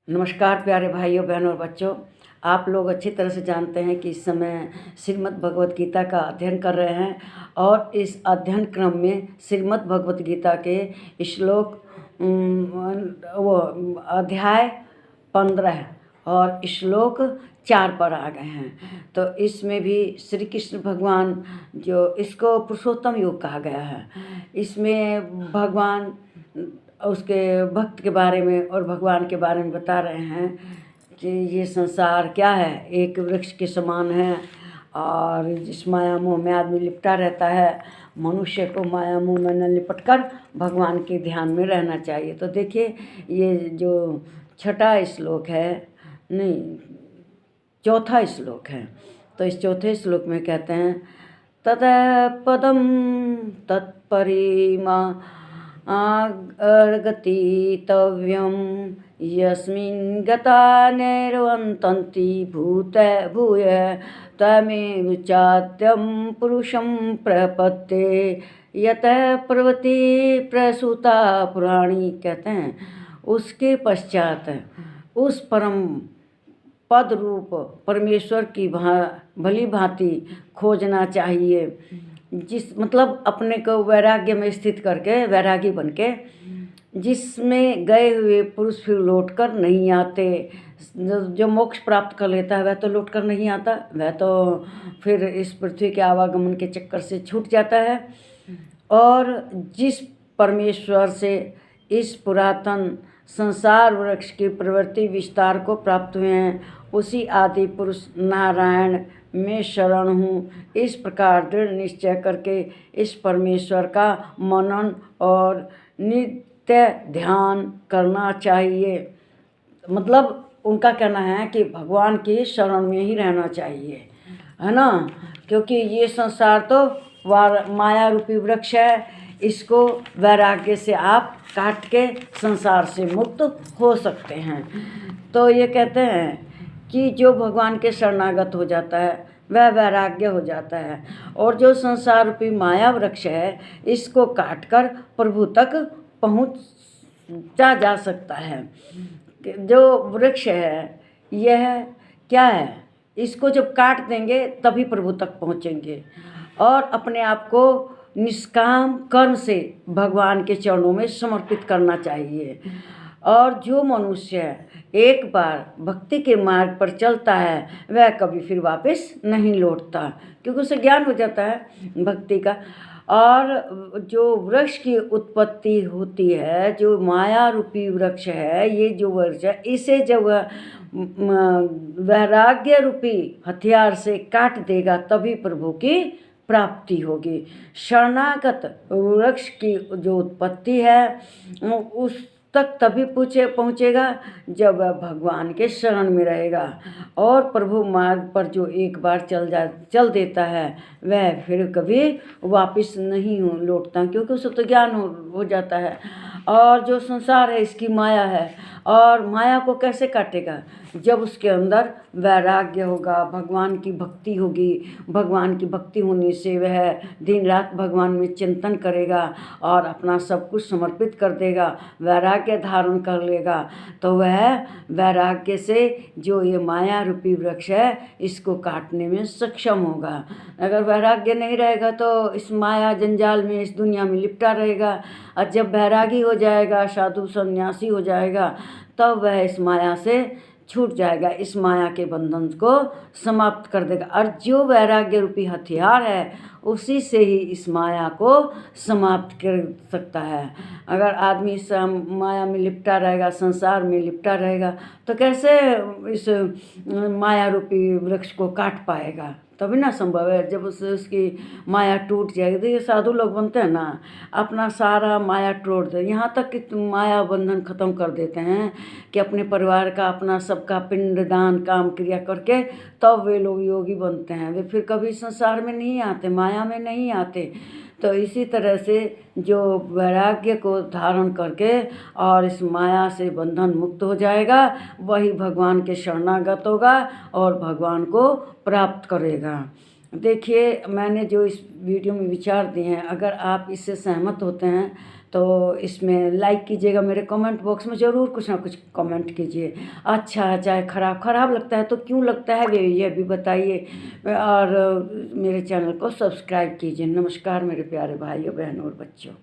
नमस्कार प्यारे भाइयों बहनों और बच्चों। आप लोग अच्छी तरह से जानते हैं कि इस समय श्रीमद् भगवत गीता का अध्ययन कर रहे हैं और इस अध्ययन क्रम में श्रीमद् भगवत गीता के श्लोक वो अध्याय 15 और श्लोक 4 पर आ गए हैं। तो इसमें भी श्री कृष्ण भगवान, जो इसको पुरुषोत्तम योग कहा गया है, इसमें भगवान उसके भक्त के बारे में और भगवान के बारे में बता रहे हैं कि ये संसार क्या है, एक वृक्ष के समान है और जिस माया मोह में आदमी लिपटा रहता है, मनुष्य को माया मोह में न लिपट कर भगवान के ध्यान में रहना चाहिए। तो देखिए, ये जो छठा श्लोक है, नहीं चौथा श्लोक है, तो इस चौथे श्लोक में कहते हैं ततः पदम तत्परिमा अर्गतितव्यं यस्मिन् गता नैर्वन्तन्ति भूय तमेव चाद्यं पुरुषं प्रपद्ये यतः पर्वते प्रसूता पुराणी। कहते हैं उसके पश्चात उस परम पद रूप परमेश्वर की भली भांति खोजना चाहिए, जिस मतलब अपने को वैराग्य में स्थित करके, वैरागी बन के, जिसमें गए हुए पुरुष फिर लौट कर नहीं आते। जो मोक्ष प्राप्त कर लेता है वह तो लौट कर नहीं आता, वह तो फिर इस पृथ्वी के आवागमन के चक्कर से छूट जाता है। और जिस परमेश्वर से इस पुरातन संसार वृक्ष की प्रवृत्ति विस्तार को प्राप्त हुए हैं, उसी आदि पुरुष नारायण में शरण हूँ, इस प्रकार दृढ़ निश्चय करके इस परमेश्वर का मनन और नित्य ध्यान करना चाहिए। मतलब उनका कहना है कि भगवान की शरण में ही रहना चाहिए, है ना, क्योंकि ये संसार तो माया रूपी वृक्ष है, इसको वैराग्य से आप काट के संसार से मुक्त हो सकते हैं। तो ये कहते हैं कि जो भगवान के शरणागत हो जाता है वह वैराग्य हो जाता है, और जो संसार रूपी माया वृक्ष है इसको काटकर प्रभु तक पहुंचा जा सकता है। जो वृक्ष है यह क्या है, इसको जब काट देंगे तभी प्रभु तक पहुंचेंगे, और अपने आप को निष्काम कर्म से भगवान के चरणों में समर्पित करना चाहिए। और जो मनुष्य एक बार भक्ति के मार्ग पर चलता है वह कभी फिर वापस नहीं लौटता, क्योंकि उसे ज्ञान हो जाता है भक्ति का। और जो वृक्ष की उत्पत्ति होती है, जो माया रूपी वृक्ष है, ये जो वृक्ष है, इसे जब वैराग्य रूपी हथियार से काट देगा तभी प्रभु की प्राप्ति होगी। शरणागत वृक्ष की जो उत्पत्ति है उस तक तभी पहुँचेगा जब वह भगवान के शरण में रहेगा। और प्रभु मार्ग पर जो एक बार चल देता है वह फिर कभी वापस नहीं लौटता, क्योंकि उसे तो ज्ञान हो जाता है। और जो संसार है इसकी माया है, और माया को कैसे काटेगा, जब उसके अंदर वैराग्य होगा, भगवान की भक्ति होगी। भगवान की भक्ति होने से वह दिन रात भगवान में चिंतन करेगा और अपना सब कुछ समर्पित कर देगा, वैराग्य धारण कर लेगा। तो वह वैराग्य से जो ये माया रूपी वृक्ष है इसको काटने में सक्षम होगा। अगर वैराग्य नहीं रहेगा तो इस माया जंजाल में, इस दुनिया में लिपटा रहेगा। और जब वैरागी हो जाएगा, साधु सन्यासी हो जाएगा, तब वह इस माया से छूट जाएगा, इस माया के बंधन को समाप्त कर देगा। और जो वैराग्य रूपी हथियार है उसी से ही इस माया को समाप्त कर सकता है। अगर आदमी इस माया में लिपटा रहेगा, संसार में लिपटा रहेगा, तो कैसे इस माया रूपी वृक्ष को काट पाएगा, तभी ना संभव है। जब उसकी माया टूट जाएगी, देखिए साधु लोग बनते हैं ना, अपना सारा माया तोड़ दे, यहाँ तक कि माया बंधन ख़त्म कर देते हैं कि अपने परिवार का, अपना सबका पिंडदान काम क्रिया करके तब वे लोग योगी बनते हैं। वे फिर कभी संसार में नहीं आते, माया में नहीं आते। तो इसी तरह से जो वैराग्य को धारण करके और इस माया से बंधन मुक्त हो जाएगा वही भगवान के शरणागत होगा और भगवान को प्राप्त करेगा। देखिए, मैंने जो इस वीडियो में विचार दिए हैं, अगर आप इससे सहमत होते हैं तो इसमें लाइक कीजिएगा, मेरे कमेंट बॉक्स में ज़रूर कुछ ना कुछ कमेंट कीजिए। अच्छा चाहे खराब खराब लगता है तो क्यों लगता है ये भी बताइए, और मेरे चैनल को सब्सक्राइब कीजिए। नमस्कार मेरे प्यारे भाइयों बहनों और बच्चों।